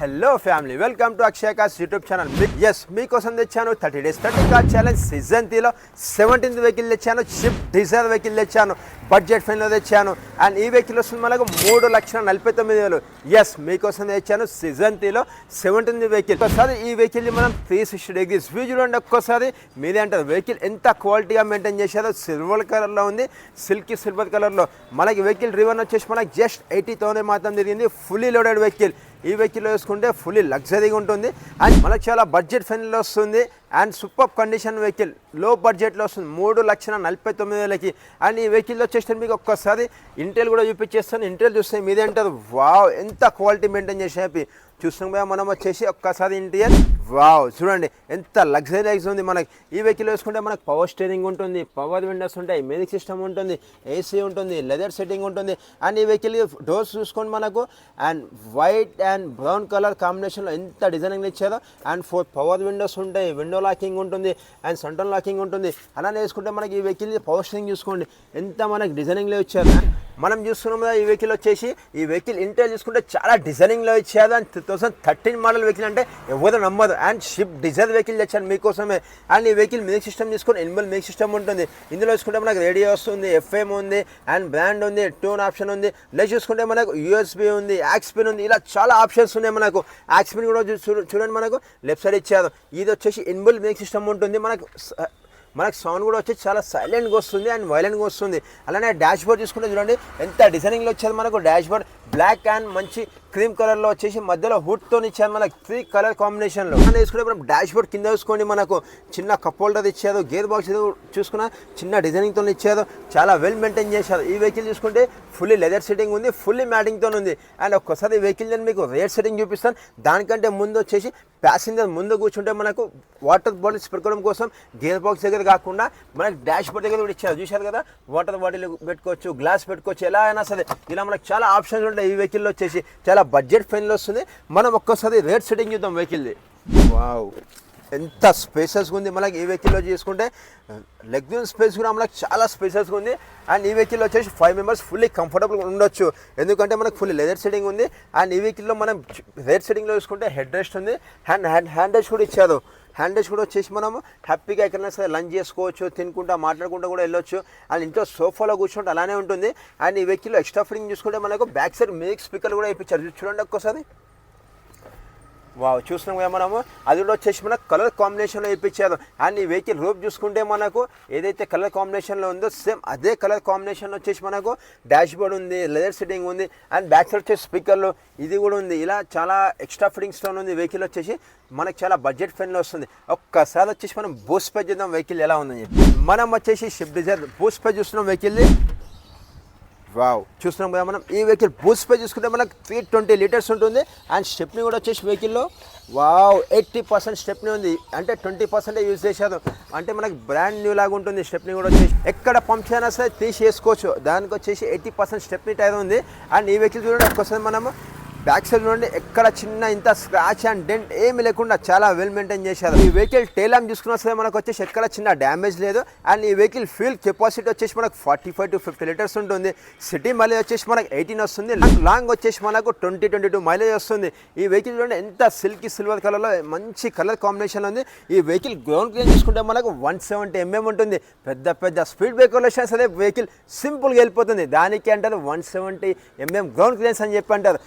Hello family, welcome to Akshaya cars YouTube channel. మీకోసం తెచ్చాను 30 days 30 car challenge season 3లో 17th vehicle తెచ్చాను. Swift Dzire vehicle తెచ్చాను, budget ఫైన్లో తెచ్చాను. అండ్ ఈ వెహికల్ వస్తుంది మనకు 3,49,000. మీకోసం తెచ్చాను సీజన్ 3లో 17th వెహికల్. ఒకసారి ఈ వెహికల్ మనం 360 degrees వ్యూ చూడండి. ఒక్కోసారి మీదే అంటారు వెహికల్ ఎంత క్వాలిటీగా మెయింటైన్ చేశారో. సిల్వర్ కలర్లో ఉంది, సిల్కీ సిల్వర్ కలర్లో. మనకి వెహికల్ రివన్ వచ్చేసి మనకి జస్ట్ 80,000 మాత్రం తిరిగింది. Fully loaded vehicle. ఈ వెహికల్లో వేసుకుంటే ఫుల్లీ లగ్జరీగా ఉంటుంది అండ్ మనకు చాలా బడ్జెట్ ఫ్రెండ్లీలో వస్తుంది అండ్ సూపర్ కండిషన్ వెహికల్. లో బడ్జెట్లో వస్తుంది 3,49,000కి. అండ్ ఈ వెహికల్ వచ్చేసి మీకు ఒక్కసారి ఇంటెల్ కూడా చూపించేస్తాను. ఇంటెల్ చూస్తే మీదే అంటారు వావ్ ఎంత క్వాలిటీ మెయింటైన్ చేసి చూస్తున్నాం. మనం వచ్చేసి ఒక్కసారి ఇంటీరియర్ వావ్ చూడండి ఎంత లగ్జరీస్ ఉంది. మనకి ఈ వెహికల్ వేసుకుంటే మనకు పవర్ స్టీరింగ్ ఉంటుంది, పవర్ విండోస్ ఉంటాయి, మ్యూజిక్ సిస్టమ్ ఉంటుంది, ఏసీ ఉంటుంది, లెదర్ సెట్టింగ్ ఉంటుంది. అండ్ ఈ వెహికల్ డోర్స్ చూసుకోండి మనకు and white and brown colour కాంబినేషన్లో ఎంత డిజైనింగ్ ఇచ్చారో. అండ్ 4 పవర్ విండోస్ ఉంటాయి, విండో లాకింగ్ ఉంటుంది అండ్ సెంట్రల్ లాకింగ్ ఉంటుంది. అలానే వేసుకుంటే మనకి ఈ వెహికల్ పవర్ స్టీరింగ్ చూసుకోండి ఎంత మనకి డిజైనింగ్లో ఇచ్చారు. మనం చూస్తున్నాం కదా ఈ వెహికల్ వచ్చేసి ఈ వెహికల్ ఇంటెల్ చూసుకుంటే చాలా డిజైనింగ్లో ఇచ్చారు. అండ్ 2013 మోడల్ వెహికల్ అంటే ఎవరు నమ్మదు. అండ్ షిఫ్ట్ డిజైర్ వెహికల్ తెచ్చాను మీకోసమే. అండ్ ఈ వెహికల్ మ్యూజిక్ సిస్టమ్ తీసుకొని ఎనిమల్ మ్యూజిక్ సిస్టమ్ ఉంటుంది. ఇందులో చూసుకుంటే మనకు రేడియో వస్తుంది, ఎఫ్ఎం ఉంది అండ్ బ్రాండ్ ఉంది, ట్యూన్ ఆప్షన్ ఉంది. లేదు చూసుకుంటే మనకు యూఎస్బీ ఉంది, యాక్స్ పిన్ ఉంది. ఇలా చాలా ఆప్షన్స్ ఉన్నాయి మనకు. యాక్స్ పిన్ కూడా చూడండి మనకు లెఫ్ట్ సైడ్ ఇచ్చారు. ఇది వచ్చేసి ఎనిమల్ మ్యూజిక్ సిస్టమ్ ఉంటుంది. మనకు సౌండ్ కూడా వచ్చి చాలా సైలెంట్గా వస్తుంది అండ్ వైలెంట్గా వస్తుంది. అలానే డాష్ బోర్డ్ చూసుకుంటే చూడండి ఎంత డిజైనింగ్లో వచ్చేది మనకు. డాష్ బోర్డ్ బ్లాక్ అండ్ మంచి క్రీమ్ కలర్లో వచ్చేసి మధ్యలో హుడ్తో ఇచ్చారు మనకు 3 కలర్ కాంబినేషన్లో. వేసుకుంటే మనం డాష్ బోర్డ్ కింద చూసుకోండి మనకు చిన్న కప్ హోల్డర్ ఇచ్చారు. గేర్ బాక్స్ చూసుకున్న చిన్న డిజైనింగ్తో ఇచ్చారు. చాలా వెల్ మెయింటైన్ చేశారు. ఈ వెహికల్ చూసుకుంటే ఫుల్లీ లెదర్ సెట్టింగ్ ఉంది, ఫుల్లీ మ్యాటింగ్తో ఉంది. అండ్ ఒక్కసారి ఈ వెహికల్ నేను మీకు రేర్ సెట్టింగ్ చూపిస్తాను. దానికంటే ముందు వచ్చేసి ప్యాసింజర్ ముందు కూర్చుంటే మనకు వాటర్ బాటిల్స్ పెట్టుకోవడం కోసం గేర్ బాక్స్ దగ్గర కాకుండా మనకి డాష్ బోర్డ్ దగ్గర కూడా ఇచ్చారు. చూశారు కదా, వాటర్ బాటిల్ పెట్టుకోవచ్చు, గ్లాస్ పెట్టుకోవచ్చు, ఎలా అయినా సరే ఇలా మనకు చాలా ఆప్షన్స్ ఉంటాయి. ఈ వెహికల్లో వచ్చేసి చాలా బడ్జెట్ ఫ్రెండ్లీ వస్తుంది. మనం ఒక్కసారి రేట్ సెట్టింగ్ చూద్దాం వెహికల్ది. వావ్ ఎంత స్పేసెస్గా ఉంది. మనకి ఈ వెహికల్లో చేసుకుంటే లెగ్ రూమ్ స్పేస్ కూడా మనకు చాలా స్పేసెస్గా ఉంది. అండ్ ఈ వెహికల్లో వచ్చేసి 5 members ఫుల్లీ కంఫర్టబుల్గా ఉండొచ్చు. ఎందుకంటే మనకు ఫుల్లీ లెదర్ సెట్టింగ్ ఉంది. అండ్ ఈ వెహికల్లో మనం రేట్ సెట్టింగ్లో చూసుకుంటే హెడ్ రెస్ట్ ఉంది, హ్యాండ్ రెస్ట్ కూడా ఇచ్చారు. హ్యాండ్ రెస్ట్ కూడా వచ్చేసి మనము హ్యాపీగా ఎక్కడైనా సరే లంచ్ చేసుకోవచ్చు, తినుకుంటా మాట్లాడుకుంటూ కూడా వెళ్ళొచ్చు. అండ్ ఇంట్లో సోఫాలో కూర్చుంటే అలానే ఉంటుంది. అండ్ ఈ వెహికల్లో ఎక్స్ట్రా ఫిట్టింగ్ చూసుకుంటే మనకు బ్యాక్ సైడ్ మ్యూజిక్ స్పీకర్ కూడా ఇప్పించారు. చూడండి ఒక్కసారి వావ్ చూస్తున్నాం కదా మనము. అది కూడా వచ్చేసి మనకు కలర్ కాంబినేషన్లో ఇప్పించారు. అండ్ ఈ వెహికల్ రూప్ చూసుకుంటే మనకు ఏదైతే కలర్ కాంబినేషన్లో ఉందో సేమ్ అదే కలర్ కాంబినేషన్లో వచ్చేసి మనకు డాష్ బోర్డ్ ఉంది, లెదర్ సెట్టింగ్ ఉంది అండ్ బ్యాక్ సైడ్ వచ్చేసి స్పీకర్లు ఇది కూడా ఉంది. ఇలా చాలా ఎక్స్ట్రా ఫిట్టింగ్స్తో ఉంది. వెహికల్ వచ్చేసి మనకు చాలా బడ్జెట్ ఫ్రెండ్లో వస్తుంది. ఒక్కసారి వచ్చేసి మనం బూస్ట్ పై చూద్దాం వెహికల్ ఎలా ఉందని చెప్పి. మనం వచ్చేసి షిఫ్ట్ డిజైర్ బూస్ట్ పై చూస్తున్నాం వెహికల్ని. వావ్ చూస్తున్నాం కదా మనం. ఈ వెహికల్ బూస్ట్ పై చూసుకుంటే మనకు 320 liters ఉంటుంది. అండ్ స్టెప్ని కూడా వచ్చేసి వెహికల్లో వావ్ 80% స్టెప్ని ఉంది. అంటే 20% యూజ్ చేశారు. అంటే మనకి బ్రాండ్ న్యూ లాగా ఉంటుంది. స్టెప్ని కూడా వచ్చేసి ఎక్కడ పంప్ అయినా సరే తీసేసుకోవచ్చు. దానికి వచ్చేసి 80% స్టెప్ని టైర్ ఉంది. అండ్ ఈ వెహికల్ చూడండి ఒక్కసారి మనము బ్యాక్ సైడ్ నుండి ఎక్కడ చిన్న ఇంత స్క్రాచ్ అండ్ డెంట్ ఏమి లేకుండా చాలా వెల్ మెయింటైన్ చేశారు. ఈ వెహికల్ టైల్ ల్యాంప్ చూసుకున్న సరే మనకు వచ్చేసి ఎక్కడ చిన్న డ్యామేజ్ లేదు. అండ్ ఈ వెహికల్ ఫ్యూల్ కెపాసిటీ వచ్చేసి మనకు 45 to 50 liters ఉంటుంది. సిటీ మైలేజ్ వచ్చేసి మనకు 18 వస్తుంది. లాంగ్ వచ్చేసి మనకు 20-22 మైలేజ్ వస్తుంది. ఈ వెహికల్ చూడండి ఎంత సిల్కీ సిల్వర్ కలర్లో మంచి కలర్ కాంబినేషన్ ఉంది. ఈ వెహికల్ గ్రౌండ్ క్లియర్ చూసుకుంటే మనకు 170 mm ఉంటుంది. పెద్ద స్పీడ్ బ్రేకర్లో సరే వెహికల్ సింపుల్గా వెళ్ళిపోతుంది. దానికి అంటారు 170 mm గ్రౌండ్ క్లియరెన్స్ అని చెప్పి అంటారు.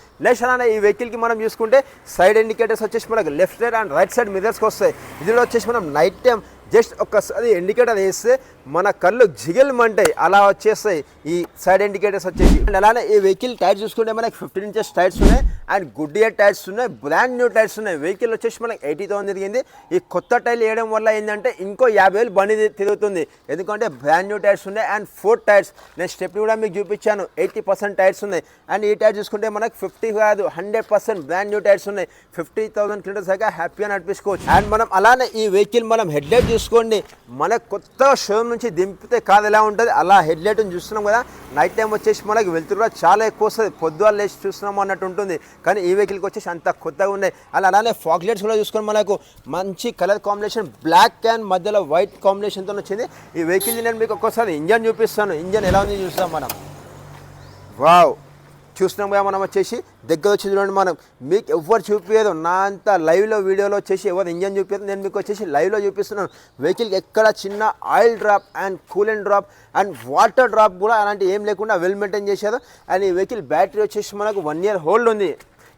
అలానే ఈ వెహికల్కి మనం చూసుకుంటే సైడ్ ఇండికేటర్స్ వచ్చేసి మనకు left side and right side మిర్రర్స్కి వస్తాయి. ఇది వచ్చేసి మనం నైట్ టైం జస్ట్ ఒక్కసారి ఇండికేటర్ వేస్తే మన కళ్ళు జిగల్మంటాయి అలా వచ్చేస్తాయి ఈ సైడ్ ఇండికేటర్స్ వచ్చేసి. అండ్ అలానే ఈ వెహికల్ టైర్స్ చూసుకుంటే మనకి 15 inches టైర్స్ ఉన్నాయి అండ్ గుడ్ ఇయర్ టైర్స్ ఉన్నాయి, బ్రాండ్ న్యూ టైర్స్ ఉన్నాయి. వెహికల్ వచ్చేసి మనకి 80,000 తిరిగింది. ఈ కొత్త టైర్లు వేయడం వల్ల ఏంటంటే ఇంకో 50,000 బండి తిరుగుతుంది. ఎందుకంటే బ్రాండ్ న్యూ టైర్స్ ఉన్నాయి. అండ్ 4 టైర్స్ నేను స్టెప్ని కూడా మీకు చూపించాను. 80% టైర్స్ ఉన్నాయి. అండ్ ఈ టైర్ చూసుకుంటే మనకు 50 కాదు 100% బ్రాండ్ న్యూ టైర్స్ ఉన్నాయి. 50,000 kilometers దాకా హ్యాపీగా నడిపించుకోవచ్చు. అండ్ మనం అలానే ఈ వెహికల్ మనం హెడ్లైట్ చూసుకోండి. మన కొత్త షోరూమ్ నుంచి దింపితే కాదు ఎలా ఉంటుంది అలా హెడ్లైట్ని చూస్తున్నాం కదా. నైట్ టైం వచ్చేసి మనకి వెళ్తురు కూడా చాలా ఎక్కువ వస్తుంది. పొద్దున్న లేచి చూస్తున్నాము అన్నట్టు ఉంటుంది. కానీ ఈ వెహికల్కి వచ్చేసి అంత కొత్తగా ఉన్నాయి. అలానే ఫాగ్ లైట్స్ కూడా చూసుకొని మనకు మంచి కలర్ కాంబినేషన్ బ్లాక్ అండ్ మధ్యలో వైట్ కాంబినేషన్తో వచ్చింది. ఈ వెహికల్ నేను మీకు ఒక్కోసారి ఇంజన్ చూపిస్తాను. ఇంజన్ ఎలా ఉంది చూస్తాం మనం. వావ్ చూస్తున్నాం మనం వచ్చేసి దగ్గర వచ్చి చూడండి. మనం మీకు ఎవరు చూపించదు, నా అంత లైవ్లో వీడియోలో వచ్చేసి ఎవరు ఇంజన్ చూపించదు, నేను మీకు వచ్చేసి లైవ్లో చూపిస్తున్నాను. వెహికల్కి ఎక్కడ చిన్న oil drop and coolant drop and water drop కూడా అలాంటి ఏం లేకుండా వెల్ మెయింటైన్ చేశారు. అండ్ ఈ వెహికల్ బ్యాటరీ వచ్చేసి మనకు 1 year హోల్డ్ ఉంది,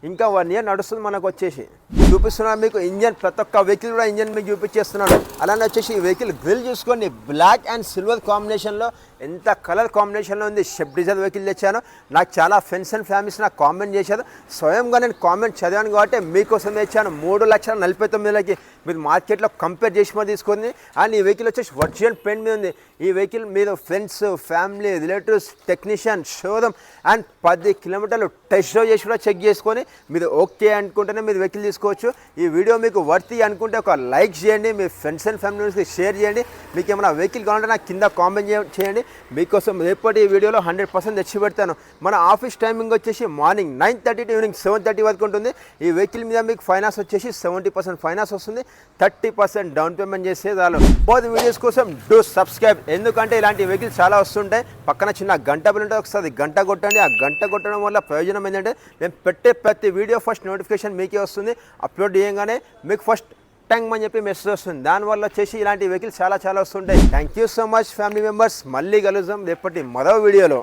ఇంకా 1 year నడుస్తుంది. మనకు వచ్చేసి చూపిస్తున్నాను మీకు ఇంజన్, ప్రతి ఒక్క వెహికల్ కూడా ఇంజన్ మీకు చూపించేస్తున్నాను. అలానే వచ్చేసి ఈ వెహికల్ గ్రిల్ చూసుకోండి, బ్లాక్ అండ్ సిల్వర్ కాంబినేషన్లో ఎంత కలర్ కాంబినేషన్లో ఉంది. షిఫ్ట్ డిజైర్ వెహికల్ తెచ్చాను. నాకు చాలా ఫ్రెండ్స్ అండ్ ఫ్యామిలీస్ నాకు కామెంట్ చేశారు, స్వయంగా నేను కామెంట్ చదివాను కాబట్టి మీకోసం తెచ్చాను. 3,49,000 మీరు మార్కెట్లో కంపేర్ చేసి మరి తీసుకుంది. అండ్ ఈ వెహికల్ వచ్చేసి వర్జినల్ పెయింట్ మీద ఉంది. ఈ వెహికల్ మీరు friends, family, relatives, technician, showroom and 10 kilometers test drive చేసి కూడా చెక్ చేసుకొని మీరు ఓకే అనుకుంటేనే మీరు వెహికల్ తీసుకోవచ్చు. ఈ వీడియో మీకు వర్తి అనుకుంటే ఒక లైక్ చేయండి, మీ ఫ్రెండ్స్ అండ్ ఫ్యామిలీస్కి షేర్ చేయండి. మీకు ఏమైనా వెహికల్ కావాలంటే నాకు కింద కామెంట్ చేయండి. మీకోసం రేపటి ఈ వీడియోలో 100% తెచ్చి పెడతాను. మన ఆఫీస్ టైమింగ్ వచ్చేసి మార్నింగ్ 9:30 to ఈవినింగ్ 7:30 వరకు ఉంటుంది. ఈ వెహికల్ మీద మీకు ఫైనాన్స్ వచ్చేసి 70% ఫైనాన్స్ వస్తుంది. 30% డౌన్ పేమెంట్ చేస్తే చాలు. బోత్ వీడియోస్ కోసం డూ సబ్స్క్రైబ్, ఎందుకంటే ఇలాంటి వెహికల్స్ చాలా వస్తుంటాయి. పక్కన చిన్న గంట బిల్ ఉంటుంది, ఒకసారి గంట కొట్టండి. ఆ గంట కొట్టడం వల్ల ప్రయోజనం ఏంటంటే నేను పెట్టే ప్రతి వీడియో ఫస్ట్ నోటిఫికేషన్ మీకే వస్తుంది. అప్లోడ్ చేయగానే మీకు ఫస్ట్ టంగ్ అని చెప్పి మెసేజ్ వస్తుంది. దానివల్ల వచ్చేసి ఇలాంటి వెహికల్స్ చాలా వస్తుంటాయి. Thank you so much family members. మళ్ళీ కలుద్దాం రేపటి మరో వీడియోలో.